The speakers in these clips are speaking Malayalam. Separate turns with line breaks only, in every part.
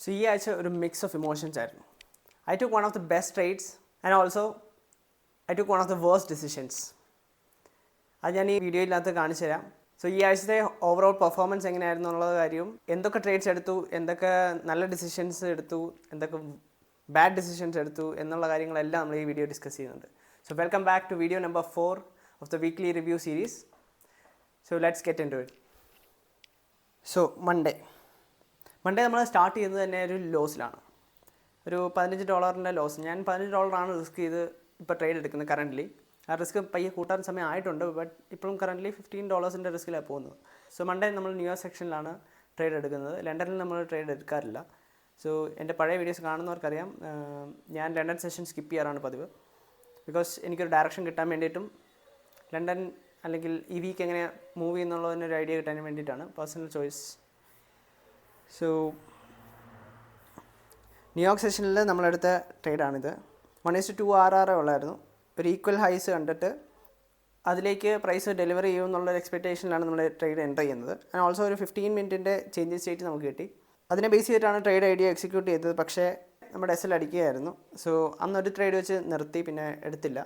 സോ ഈ ആഴ്ച ഒരു മിക്സ് ഓഫ് ഇമോഷൻസ് ആയിരുന്നു. I took one of the best trades and also I took one of the worst decisions. അത് ഞാൻ ഈ വീഡിയോയിനകത്ത് കാണിച്ചു തരാം. സോ ഈ ആഴ്ചത്തെ ഓവറോൾ പെർഫോമൻസ് എങ്ങനെയായിരുന്നു എന്നുള്ള കാര്യവും, എന്തൊക്കെ ട്രേഡ്സ് എടുത്തു, എന്തൊക്കെ നല്ല ഡിസിഷൻസ് എടുത്തു, എന്തൊക്കെ ബാഡ് ഡിസിഷൻസ് എടുത്തു എന്നുള്ള കാര്യങ്ങളെല്ലാം നമ്മൾ ഈ വീഡിയോ ഡിസ്കസ് ചെയ്യുന്നുണ്ട്. So welcome back to video number 4 of the weekly review series. So let's get into it. So Monday നമ്മൾ സ്റ്റാർട്ട് ചെയ്യുന്നത് തന്നെ ഒരു ലോസിലാണ്. ഒരു $15 ലോസ്. ഞാൻ $15 റിസ്ക് ചെയ്ത് ഇപ്പോൾ ട്രേഡ് എടുക്കുന്നത് കറൻ്റ്ലി. ആ റിസ്ക് പയ്യെ കൂട്ടാൻ സമയം ആയിട്ടുണ്ട്, ബട്ട് ഇപ്പോഴും കറൻ്റ്ലി $15 റിസ്ക്കിലാണ് പോകുന്നത്. സോ മൺഡേ നമ്മൾ ന്യൂയോർക്ക് സെക്ഷനിലാണ് ട്രേഡ് എടുക്കുന്നത്. ലണ്ടനിൽ നമ്മൾ ട്രേഡ് എടുക്കാറില്ല. സോ എൻ്റെ പഴയ വീഡിയോസ് കാണുന്നവർക്കറിയാം, ഞാൻ ലണ്ടൻ സെഷൻ സ്കിപ്പ് ചെയ്യാറാണ് പതിവ്. ബിക്കോസ് എനിക്കൊരു ഡയറക്ഷൻ കിട്ടാൻ വേണ്ടിയിട്ടും ലണ്ടൻ അല്ലെങ്കിൽ ഈ വീക്ക് എങ്ങനെ മൂവ് ചെയ്യുന്നുള്ളതിനൊരു ഐഡിയ കിട്ടാൻ വേണ്ടിയിട്ടാണ്. Personal choice. സോ ന്യൂയോർക്ക് സെഷനിൽ നമ്മളെടുത്ത ട്രേഡാണിത്. 1:2 RR ഉള്ളായിരുന്നു. ഒരു ഈക്വൽ ഹൈസ് കണ്ടിട്ട് അതിലേക്ക് പ്രൈസ് ഡെലിവറി ചെയ്യും എന്നുള്ളൊരു എക്സ്പെക്റ്റേഷനിലാണ് നമ്മൾ ട്രേഡ് എൻ്റർ ചെയ്യുന്നത്. ആൻഡ് ഓൾസോ ഒരു 15 മിനിറ്റിൻ്റെ ചേഞ്ച് സ്റ്റേറ്റ് നമുക്ക് കിട്ടി. അതിനെ ബേസ് ചെയ്തിട്ടാണ് ട്രേഡ് ഐഡിയ എക്സിക്യൂട്ട് ചെയ്തത്. പക്ഷേ നമ്മുടെ SL അടിക്കുകയായിരുന്നു. സോ അന്നൊരു ട്രേഡ് വെച്ച് നിർത്തി, പിന്നെ എടുത്തില്ല.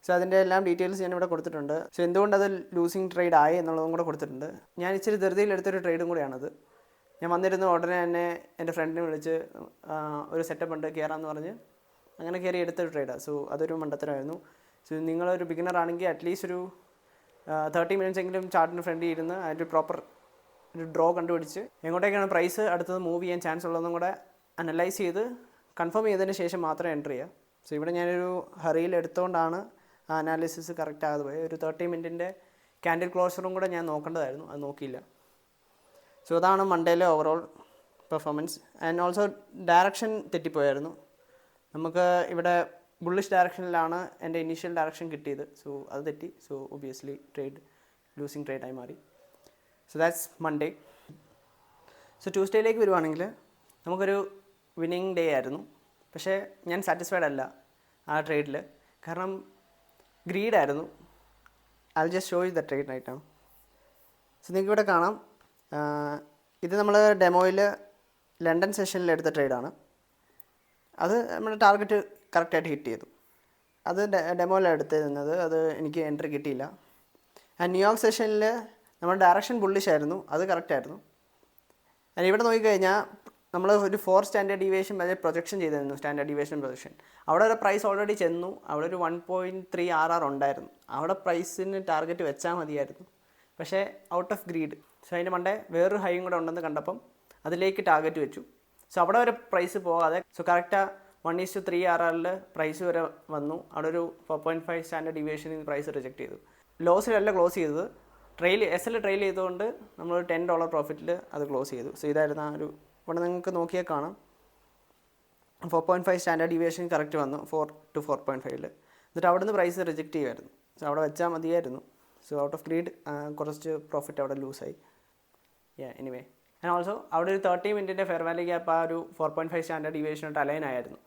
സോ അതിൻ്റെ എല്ലാം ഡീറ്റെയിൽസ് ഞാനിവിടെ കൊടുത്തിട്ടുണ്ട്. സോ എന്തുകൊണ്ടത് ലൂസിങ് ട്രേഡ് ആയി എന്നുള്ളതും കൂടെ കൊടുത്തിട്ടുണ്ട്. ഞാൻ ഇച്ചിരി ധൃതിയിൽ എടുത്തൊരു ട്രേഡും കൂടിയാണത്. ഞാൻ വന്നിരുന്ന ഉടനെ തന്നെ എൻ്റെ ഫ്രണ്ടിനെ വിളിച്ച് ഒരു സെറ്റപ്പ് ഉണ്ട് കയറാമെന്ന് പറഞ്ഞ് അങ്ങനെ കയറി എടുത്തൊരു ട്രേഡാണ്. സോ അതൊരു മണ്ടത്തരമായിരുന്നു. സോ നിങ്ങളൊരു ബിഗിനർ ആണെങ്കിൽ അറ്റ്ലീസ്റ്റ് ഒരു 30 മിനിറ്റ്സ് എങ്കിലും ചാർട്ടിന് ഫ്രണ്ടിൽ ഇരുന്ന് അതിൻ്റെ പ്രോപ്പർ ഒരു ഡ്രോ കണ്ടുപിടിച്ച് എങ്ങോട്ടേക്കാണ് പ്രൈസ് അടുത്തത് മൂവ് ചെയ്യാൻ ചാൻസ് ഉള്ളതെന്നും കൂടെ അനലൈസ് ചെയ്ത് കൺഫേം ചെയ്തതിന് ശേഷം മാത്രമേ എൻ്റർ ചെയ്യുക. സോ ഇവിടെ ഞാനൊരു ഹറിയിൽ എടുത്തുകൊണ്ടാണ് ആ അനാലിസിസ് കറക്റ്റ് ആകാതെ പോയത്. ഒരു 30 മിനിറ്റിൻ്റെ ക്യാൻഡിൽ ക്ലോസറും കൂടെ ഞാൻ നോക്കേണ്ടതായിരുന്നു, അത് നോക്കിയില്ല. സോ അതാണ് മൺഡേയിലെ overall performance. And also direction തെറ്റിപ്പോയായിരുന്നു. നമുക്ക് ഇവിടെ ബുള്ളിഷ് ഡയറക്ഷനിലാണ് എൻ്റെ ഇനീഷ്യൽ ഡയറക്ഷൻ കിട്ടിയത്. സോ അത് തെറ്റി. സോ ഒബിയസ്ലി ട്രേഡ് ലൂസിങ് ട്രേഡായി മാറി. So that's Monday. സോ ട്യൂസ്ഡേയിലേക്ക് വരുവാണെങ്കിൽ നമുക്കൊരു വിന്നിങ് ഡേ ആയിരുന്നു. പക്ഷേ ഞാൻ സാറ്റിസ്ഫൈഡ് അല്ല ആ ട്രേഡിൽ. കാരണം ഗ്രീഡായിരുന്നു. I will just show you the trade right now. So നിങ്ങൾക്ക് ഇവിടെ കാണാം, ഇത് നമ്മൾ ഡെമോയിൽ ലണ്ടൻ സെഷനിൽ എടുത്ത ട്രേഡാണ്. അത് നമ്മുടെ ടാർഗറ്റ് കറക്റ്റായിട്ട് ഹിറ്റ് ചെയ്തു. അത് ഡെമോയിലാണ് എടുത്തിരുന്നത്. അത് എനിക്ക് എൻട്രി കിട്ടിയില്ല. ആൻഡ് ന്യൂയോർക്ക് സെഷനിൽ നമ്മുടെ ഡയറക്ഷൻ ബുള്ളിഷ് ആയിരുന്നു, അത് കറക്റ്റായിരുന്നു. ആൻഡ് ഇവിടെ നോക്കിക്കഴിഞ്ഞാൽ നമ്മൾ ഒരു 4 സ്റ്റാൻഡേർഡ് ഡീവിയേഷൻ വരെ പ്രൊജക്ഷൻ ചെയ്തിരുന്നു. സ്റ്റാൻഡേർഡ് ഡീവിയേഷൻ പ്രൊജക്ഷൻ അവിടെ ഒരു പ്രൈസ് ഓൾറെഡി ചെന്നു. അവിടെ ഒരു 1.3 RR ഉണ്ടായിരുന്നു. അവിടെ പ്രൈസിന് ടാർഗറ്റ് വെച്ചാൽ മതിയായിരുന്നു. പക്ഷേ ഔട്ട് ഓഫ് ഗ്രീഡ്. സോ അതിൻ്റെ മണ്ടേ വേറൊരു ഹൈയും കൂടെ ഉണ്ടെന്ന് കണ്ടപ്പം അതിലേക്ക് ടാർഗറ്റ് വെച്ചു. സോ അവിടെ വരെ പ്രൈസ് പോകാതെ സോ കറക്റ്റാ 1:3 RRൽ പ്രൈസ് വരെ വന്നു. അവിടെ ഒരു 4.5 സ്റ്റാൻഡേർഡ് ഡീവിയേഷനിൽ പ്രൈസ് റിജക്റ്റ് ചെയ്തു. ലോസിലല്ല ക്ലോസ് ചെയ്തത്, SL ട്രെയിൽ ചെയ്തുകൊണ്ട് നമ്മൾ $10 പ്രോഫിറ്റിൽ അത് ക്ലോസ് ചെയ്തു. സോ ഇതായിരുന്നു ആ ഒരു, ഇവിടെ നിങ്ങൾക്ക് നോക്കിയാൽ കാണാം 4.5 സ്റ്റാൻഡേർഡ് ഡീവിയേഷൻ കറക്റ്റ് വന്നു 4 to 4.5. എന്നിട്ട് അവിടെ നിന്ന് പ്രൈസ് റിജക്റ്റ് ചെയ്യുമായിരുന്നു. സോ അവിടെ വെച്ചാൽ മതിയായിരുന്നു. സോ ഔട്ട് ഓഫ് ഗ്രീഡ് കുറച്ച് പ്രോഫിറ്റ് അവിടെ ലൂസായി. എനിവേ ആൻഡ് ഓൾസോ അവിടെ ഒരു 30 മിനിറ്റിൻ്റെ ഫെയർ വാല്യൂ ഗ്യാപ്പ് ആ ഒരു 4.5 സ്റ്റാൻഡേർഡ് ഡീവിയേഷനായിട്ട് അലൈൻ ആയിരുന്നു.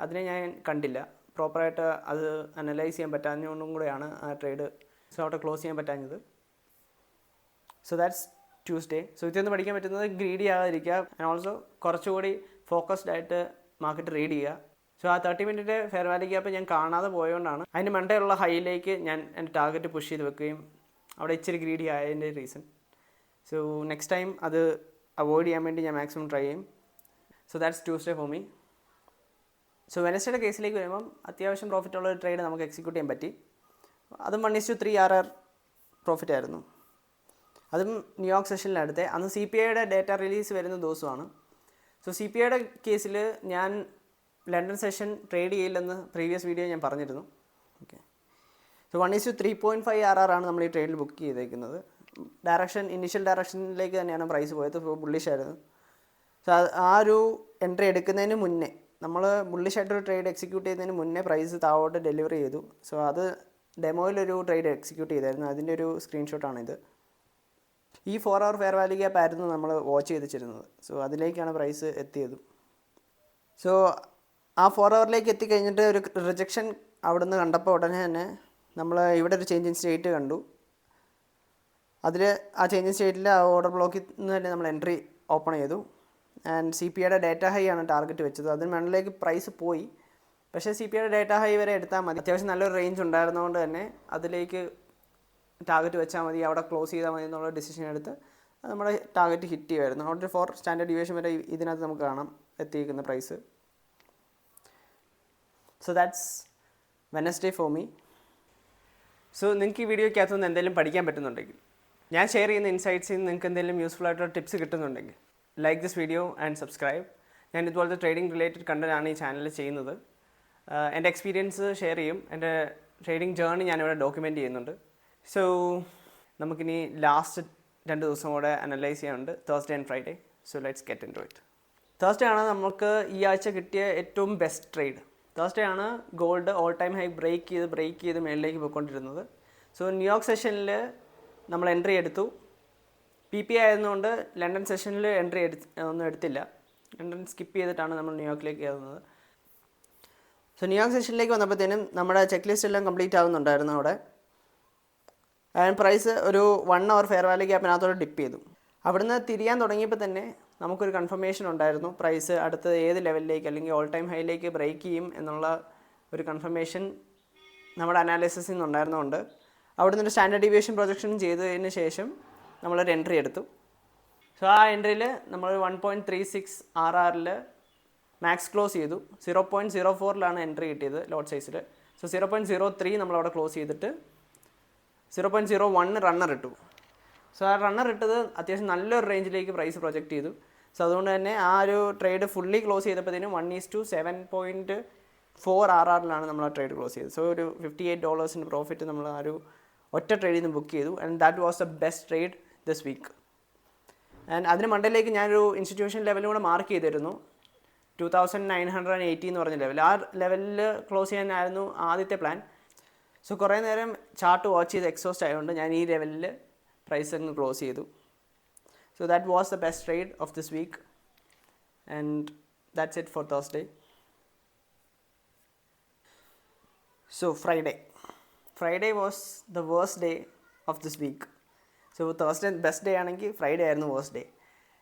അതിനെ ഞാൻ കണ്ടില്ല. പ്രോപ്പറായിട്ട് അത് അനലൈസ് ചെയ്യാൻ പറ്റാഞ്ഞതുകൊണ്ടും കൂടെയാണ് ആ ട്രേഡ് സോ അവിടെ ക്ലോസ് ചെയ്യാൻ പറ്റാഞ്ഞത്. So that's Tuesday. സോ ഇതിൽ പഠിക്കാൻ പറ്റുന്നത് ഗ്രീഡി ആകാതിരിക്കുക. ആൻഡ് ഓൾസോ കുറച്ചുകൂടി ഫോക്കസ്ഡ് ആയിട്ട് മാർക്കറ്റ് റീഡ് ചെയ്യുക. സോ ആ 30 മിനിറ്റിൻ്റെ ഫെയർ വാല്യൂ ഗ്യാപ്പ് ഞാൻ കാണാതെ പോയതുകൊണ്ടാണ് അതിന് മണ്ടേ ഉള്ള ഹൈയിലേക്ക് ഞാൻ എൻ്റെ ടാർഗറ്റ് പുഷ് ചെയ്ത് വെക്കുകയും അവിടെ ഇച്ചിരി ഗ്രീഡി ആയതിൻ്റെ റീസൺ. സോ നെക്സ്റ്റ് ടൈം അത് അവോയ്ഡ് ചെയ്യാൻ വേണ്ടി ഞാൻ മാക്സിമം ട്രൈ ചെയ്യും. So that's Tuesday for me. So വെനസ്ഡേയുടെ കേസിലേക്ക് വരുമ്പം അത്യാവശ്യം പ്രോഫിറ്റുള്ള ഒരു ട്രേഡ് നമുക്ക് എക്സിക്യൂട്ട് ചെയ്യാൻ പറ്റി. അതും 1:3 RR പ്രോഫിറ്റ് ആയിരുന്നു. അതും ന്യൂയോർക്ക് സെഷനിലെടുത്തേ. അന്ന് CPIയുടെ ഡേറ്റ റിലീസ് വരുന്ന ദിവസമാണ്. സോ CPIയുടെ കേസിൽ ഞാൻ ലണ്ടൻ സെഷൻ ട്രേഡ് ചെയ്യില്ലെന്ന് പ്രീവിയസ് വീഡിയോ ഞാൻ പറഞ്ഞിരുന്നു. ഓക്കെ. സോ 1:3.5 RR ആണ് നമ്മൾ ഈ ട്രേഡിൽ ബുക്ക് ചെയ്തേക്കുന്നത്. ഇനീഷ്യൽ ഡയറക്ഷനിലേക്ക് തന്നെയാണ് പ്രൈസ് പോയത്. ബുള്ളിഷ് ആയിരുന്നു. സോ ആ ഒരു എൻട്രി എടുക്കുന്നതിന് മുന്നേ, നമ്മൾ ബുള്ളിഷായിട്ടൊരു ട്രേഡ് എക്സിക്യൂട്ട് ചെയ്യുന്നതിന് മുന്നേ പ്രൈസ് താഴോട്ട് ഡെലിവറി ചെയ്തു. സോ അത് ഡെമോയിലൊരു ട്രേഡ് എക്സിക്യൂട്ട് ചെയ്തായിരുന്നു. അതിൻ്റെ ഒരു സ്ക്രീൻഷോട്ടാണിത്. ഈ 4 hour ഫെയർ വാല്യൂ ഗ്യാപ്പ് ആയിരുന്നു നമ്മൾ വാച്ച് ചെയ്തിരുന്നത്. സോ അതിലേക്കാണ് പ്രൈസ് എത്തിയത്. സോ ആ 4 hourലേക്ക് എത്തിക്കഴിഞ്ഞിട്ട് ഒരു റിജക്ഷൻ അവിടെ നിന്ന് കണ്ടപ്പോൾ ഉടനെ തന്നെ നമ്മൾ ഇവിടെ ഒരു ചേഞ്ച് ഇൻ സ്റ്റേറ്റ് കണ്ടു. അതിൽ ആ ചേഞ്ച് ഇൻ സ്റ്റേറ്റിൽ ആ ഓർഡർ ബ്ലോക്കിൽ നിന്ന് തന്നെ നമ്മൾ എൻട്രി ഓപ്പൺ ചെയ്തു. ആൻഡ് സി പി ഐയുടെ ഡേറ്റ ഹൈ ആണ് ടാർഗറ്റ് വെച്ചത്. അതിന് മുകളിലേക്ക് പ്രൈസ് പോയി. പക്ഷേ സി പി ഐയുടെ ഡേറ്റ ഹൈ വരെ എടുത്താൽ മതി. അത്യാവശ്യം നല്ലൊരു റേഞ്ച് ഉണ്ടായിരുന്നതുകൊണ്ട് തന്നെ അതിലേക്ക് ടാർഗറ്റ് വെച്ചാൽ മതി, അവിടെ ക്ലോസ് ചെയ്താൽ മതി എന്നുള്ള ഡിസിഷൻ എടുത്ത് നമ്മുടെ ടാർഗറ്റ് ഹിറ്റ് ചെയ്യുമായിരുന്നു. അവിടെ 4 സ്റ്റാൻഡേർഡ് ഡീവിയേഷൻ വരെ ഇതിനകത്ത് നമുക്ക് കാണാം എത്തിയിരിക്കുന്ന price. So that's Wednesday for me. So നിങ്ങൾക്ക് ഈ വീഡിയോയ്ക്കകത്തുനിന്ന് എന്തെങ്കിലും പഠിക്കാൻ പറ്റുന്നുണ്ടെങ്കിൽ, ഞാൻ ഷെയർ ചെയ്യുന്ന ഇൻസൈറ്റ്സിൽ നിന്ന് നിങ്ങൾക്ക് എന്തെങ്കിലും യൂസ്ഫുൾ ആയിട്ടുള്ള ടിപ്സ് കിട്ടുന്നുണ്ടെങ്കിൽ like this video and subscribe. ഞാൻ ഇതുപോലത്തെ ട്രേഡിംഗ് റിലേറ്റഡ് കണ്ടന്റ് ആണ് ഈ ചാനലിൽ ചെയ്യുന്നത്. എൻ്റെ എക്സ്പീരിയൻസ് ഷെയർ ചെയ്യും, എൻ്റെ ട്രേഡിംഗ് ജേർണി ഞാനിവിടെ ഡോക്യുമെൻറ്റ് ചെയ്യുന്നുണ്ട്. സോ നമുക്കിനി ലാസ്റ്റ് 2 ദിവസം കൂടെ അനലൈസ് ചെയ്യാനുണ്ട്, Thursday and Friday. So let's get into it. Thursday ആണ് നമുക്ക് ഈ ആഴ്ച കിട്ടിയ ഏറ്റവും ബെസ്റ്റ് ട്രേഡ്. തേഴ്സ്ഡേ ആണ് gold all time high break ചെയ്ത് മേളിലേക്ക് പോയിക്കൊണ്ടിരുന്നത്. സോ ന്യൂയോർക്ക് സെഷനിൽ നമ്മൾ എൻട്രി എടുത്തു. പി പി ആയതുകൊണ്ട് ലണ്ടൻ സെഷനിൽ എൻട്രി ഒന്നും എടുത്തില്ല. ലണ്ടൻ സ്കിപ്പ് ചെയ്തിട്ടാണ് നമ്മൾ ന്യൂയോർക്കിലേക്ക് കയറുന്നത്. സോ ന്യൂയോർക്ക് സെഷനിലേക്ക് വന്നപ്പോഴത്തേനും നമ്മുടെ ചെക്ക് ലിസ്റ്റ് എല്ലാം കംപ്ലീറ്റ് ആകുന്നുണ്ടായിരുന്നു അവിടെ. ആൻഡ് പ്രൈസ് ഒരു 1 hour ഫെയർ വാല്യൂ ഗ്യാപ്പിനകത്തോടെ ഡിപ്പ് ചെയ്തു. അവിടുന്ന് തിരിയാൻ തുടങ്ങിയപ്പോൾ തന്നെ നമുക്കൊരു കൺഫർമേഷൻ ഉണ്ടായിരുന്നു പ്രൈസ് അടുത്ത ഏത് ലെവലിലേക്ക് അല്ലെങ്കിൽ ഓൾ ടൈം ഹൈയിലേക്ക് ബ്രേക്ക് ചെയ്യും എന്നുള്ള ഒരു കൺഫർമേഷൻ നമ്മുടെ അനാലിസിസിൽ നിന്നുണ്ടായിരുന്നതുകൊണ്ട് അവിടുന്ന് ഒരു സ്റ്റാൻഡേർഡ് ഡീവിയേഷൻ പ്രൊജക്ഷൻ ചെയ്തതിന് ശേഷം നമ്മളൊരു എൻട്രി എടുത്തു. സോ ആ എൻട്രിയിൽ നമ്മൾ 1.36 RRൽ മാക്സ് ക്ലോസ് ചെയ്തു. 0.04ലാണ് എൻട്രി കിട്ടിയത് ലോട്ട് സൈസിൽ. സോ 0.03 നമ്മളവിടെ ക്ലോസ് ചെയ്തിട്ട് 0.01 റണ്ണർ ഇട്ടു. സോ ആ റണ്ണർ ഇട്ടത് അത്യാവശ്യം നല്ലൊരു റേഞ്ചിലേക്ക് പ്രൈസ് പ്രൊജക്റ്റ് ചെയ്തു. സോ അതുകൊണ്ട് തന്നെ ആ ഒരു ട്രേഡ് ഫുള്ളി ക്ലോസ് ചെയ്തപ്പോഴത്തേനും 1:7.4 RRലാണ് നമ്മൾ ആ ട്രേഡ് ക്ലോസ് ചെയ്തത്. സോ ഒരു $58 പ്രോഫിറ്റ് നമ്മൾ ആ ഒരു ഒറ്റ ട്രേഡിൽ നിന്ന് ബുക്ക് ചെയ്തു. And that was the best trade this week. And അതിന് മണ്ടയിലേക്ക് ഞാനൊരു ഇൻസ്റ്റിറ്റ്യൂഷൻ ലെവലും കൂടെ മാർക്ക് ചെയ്തിരുന്നു, 2980 എന്ന് പറഞ്ഞ ലെവൽ. ആ ലെവലിൽ ക്ലോസ് ചെയ്യാനായിരുന്നു ആദ്യത്തെ പ്ലാൻ. സോ കുറേ നേരം ചാർട്ട് വാച്ച് ചെയ്ത് എക്സോസ്റ്റ് ആയതുകൊണ്ട് ഞാൻ ഈ ലെവലിൽ പ്രൈസ് അങ്ങ് ക്ലോസ് ചെയ്തു. So that was the best trade of this week. And that's it for Thursday. So Friday was the worst day of this week. So Thursday best day ആണെങ്കിൽ ഫ്രൈഡേ ആയിരുന്നു വേഴ്സ്റ്റ് ഡേ.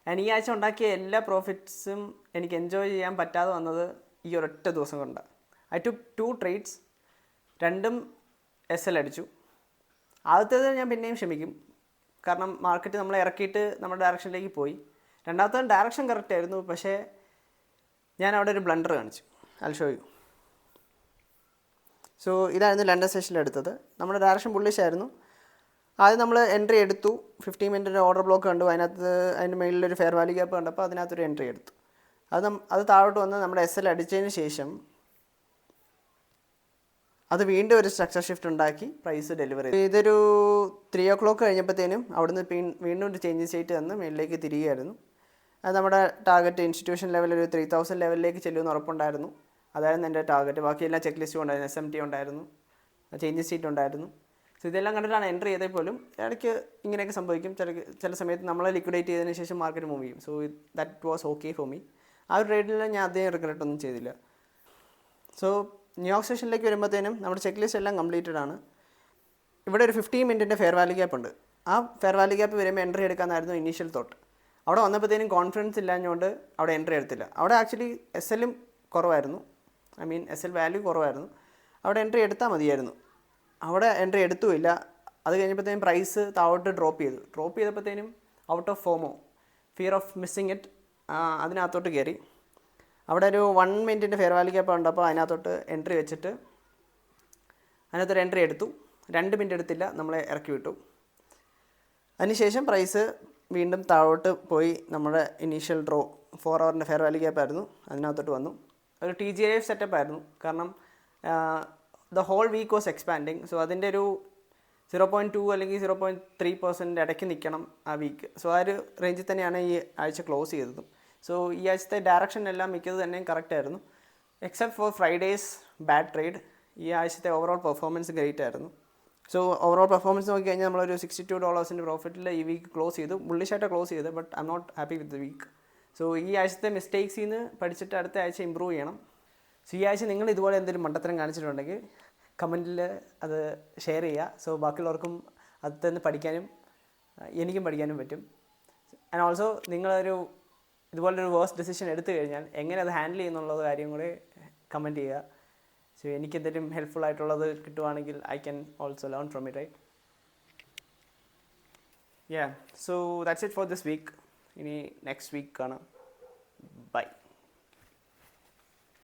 ആൻഡ് ഈ ആഴ്ച ഉണ്ടാക്കിയ എല്ലാ പ്രോഫിറ്റ്സും എനിക്ക് എൻജോയ് ചെയ്യാൻ പറ്റാതെ വന്നത് ഈ ഒരൊറ്റ ദിവസം കൊണ്ടാണ്. ഐ ടുക്ക് 2 trades, രണ്ടും SL അടിച്ചു. ആദ്യത്തേത് ഞാൻ പിന്നെയും ക്ഷമിക്കും, കാരണം മാർക്കറ്റ് നമ്മളെ ഇറക്കിയിട്ട് നമ്മുടെ ഡയറക്ഷനിലേക്ക് പോയി. രണ്ടാമത്തെ ഡയറക്ഷൻ കറക്റ്റ് ആയിരുന്നു, പക്ഷേ ഞാൻ അവിടെ ഒരു ബ്ലണ്ടർ കാണിച്ചു. I show you. സോ ഇതായിരുന്നു ലണ്ടൻ സെഷനിൽ എടുത്തത്. നമ്മുടെ ഡയറക്ഷൻ ബുള്ളിഷ് ആയിരുന്നു. ആദ്യം നമ്മൾ എൻട്രി എടുത്തു. 15 minute ഓർഡർ ബ്ലോക്ക് കണ്ടു. അതിൻ്റെ മേളിലൊരു ഫെയർ വാല്യൂ ഗ്യാപ്പ് കണ്ടപ്പോൾ അതിനകത്തൊരു എൻട്രി എടുത്തു. അത് താഴോട്ട് വന്ന് നമ്മുടെ SL അടിച്ചതിന് ശേഷം അത് വീണ്ടും ഒരു സ്ട്രക്ചർ ഷിഫ്റ്റ് ഉണ്ടാക്കി പ്രൈസ് ഡെലിവറി ചെയ്തു. ഇതൊരു 3 o'clock കഴിഞ്ഞപ്പോഴത്തേനും അവിടുന്ന് വീണ്ടും ഒരു ചേഞ്ച് സ്റ്റേറ്റ് തന്ന് മേളിലേക്ക് തിരികെയായിരുന്നു. അത് നമ്മുടെ ടാർഗറ്റ് ഇൻസ്റ്റിറ്റ്യൂഷൻ ലെവൽ ഒരു 3000 ലെവലിലേക്ക് ചെല്ലുമെന്ന് ഉറപ്പുണ്ടായിരുന്നു. അതായിരുന്നു എൻ്റെ ടാർഗറ്റ്. ബാക്കിയെല്ലാം ചെക്ക് ലിസ്റ്റും ഉണ്ടായിരുന്നു, SMT ഉണ്ടായിരുന്നു, ചേഞ്ച് സ്റ്റേറ്റ് ഉണ്ടായിരുന്നു. സോ ഇതെല്ലാം കണ്ടിട്ടാണ് എൻട്രി ചെയ്തത്. പോലും ഇടയ്ക്ക് ഇങ്ങനെയൊക്കെ സംഭവിക്കും. ചില സമയത്ത് നമ്മളെ ലിക്വിഡേറ്റ് ചെയ്തതിന് ശേഷം മാർക്കറ്റ് മൂവ് ചെയ്യും. So that was okay for me. ആ ഒരു ട്രേഡിൽ ഞാൻ അധികം റിഗ്രറ്റ് ഒന്നും ചെയ്തില്ല. സോ ന്യൂയോർക്ക് സെഷനിലേക്ക് വരുമ്പോഴത്തേനും നമ്മുടെ ചെക്ക് ലിസ്റ്റ് എല്ലാം കംപ്ലീറ്റഡ് ആണ്. ഇവിടെ ഒരു 15 minute ഫെയർ വാല്യൂ ഗ്യാപ്പ് ഉണ്ട്. ആ ഫെയർ വാല്യൂ ഗ്യാപ്പ് വരുമ്പോൾ എൻട്രി എടുക്കാനായിരുന്നു ഇനീഷ്യൽ തോട്ട്. അവിടെ വന്നപ്പോഴത്തേനും കോൺഫിഡൻസ് ഇല്ലാഞ്ഞുകൊണ്ട് അവിടെ എൻട്രി എടുത്തില്ല. അവിടെ ആക്ച്വലി SLും കുറവായിരുന്നു, SL വാല്യൂ കുറവായിരുന്നു. അവിടെ എൻട്രി എടുത്താൽ മതിയായിരുന്നു. അവിടെ എൻട്രി എടുത്തുമില്ല. അത് കഴിഞ്ഞപ്പോഴത്തേനും പ്രൈസ് താഴോട്ട് ഡ്രോപ്പ് ചെയ്തപ്പോഴത്തേനും out of FOMO, fear of missing it, അതിനകത്തോട്ട് കയറി. അവിടെ ഒരു 1 minute ഫെയർ വാല്യൂ ഗ്യാപ്പ് ഉണ്ടപ്പോൾ അതിനകത്തോട്ട് എൻട്രി വെച്ചിട്ട് അതിനകത്തൊരു എൻട്രി എടുത്തു. 2 minute എടുത്തില്ല, നമ്മളെ ഇറക്കി വിട്ടു. അതിനുശേഷം പ്രൈസ് വീണ്ടും താഴോട്ട് പോയി. നമ്മുടെ initial draw 4 hour fair value gap ആയിരുന്നു, അതിനകത്തോട്ട് വന്നു. ഒരു TGIF സെറ്റപ്പ് ആയിരുന്നു, കാരണം the whole week was expanding. So അതിൻ്റെ ഒരു 0.2 അല്ലെങ്കിൽ 0.3% ഇടയ്ക്ക് നിൽക്കണം ആ വീക്ക്. സോ ആ ഒരു റേഞ്ചിൽ തന്നെയാണ് ഈ ആഴ്ച ക്ലോസ് ചെയ്തത്. സോ ഈ ആഴ്ചത്തെ ഡയറക്ഷൻ എല്ലാം മിക്കത് തന്നെയും കറക്റ്റ് ആയിരുന്നു, except for Fridays bad trade. ഈ ആഴ്ചത്തെ ഓവറോൾ പെർഫോമൻസ് ഗ്രേറ്റ് ആയിരുന്നു. സോ ഓവറോൾ പെർഫോമൻസ് നോക്കിക്കഴിഞ്ഞാൽ നമ്മളൊരു $62 പ്രോഫിറ്റിൽ ഈ വീക്ക് ക്ലോസ് ചെയ്തു. ബുള്ളിഷായിട്ട് ക്ലോസ് ചെയ്ത്, but I'm not happy with the week. So ഈ ആഴ്ചത്തെ മിസ്റ്റേക്സിൽ നിന്ന് പഠിച്ചിട്ട് അടുത്ത ആഴ്ച ഇമ്പ്രൂവ് ചെയ്യണം. സോ ഈ ആഴ്ച നിങ്ങൾ ഇതുപോലെ എന്തെങ്കിലും മണ്ടത്തരം കാണിച്ചിട്ടുണ്ടെങ്കിൽ കമൻറ്റിൽ അത് ഷെയർ ചെയ്യുക. സോ ബാക്കിയുള്ളവർക്കും അത് തന്നെ പഠിക്കാനും എനിക്കും പഠിക്കാനും പറ്റും. ആൻഡ് ഓൾസോ നിങ്ങളൊരു ഇതുപോലൊരു വേഴ്സ്റ്റ് ഡെസിഷൻ എടുത്തു കഴിഞ്ഞാൽ എങ്ങനെ അത് ഹാൻഡിൽ ചെയ്യുന്നുള്ള കാര്യം കൂടെ കമൻറ്റ് ചെയ്യുക. സോ എനിക്ക് എന്തെങ്കിലും ഹെൽപ്ഫുൾ ആയിട്ടുള്ളത് കിട്ടുവാണെങ്കിൽ I can also learn from it, right? Yeah, so that's it for this week. ഇനി നെക്സ്റ്റ് വീക്ക് കാണാം. ബൈ.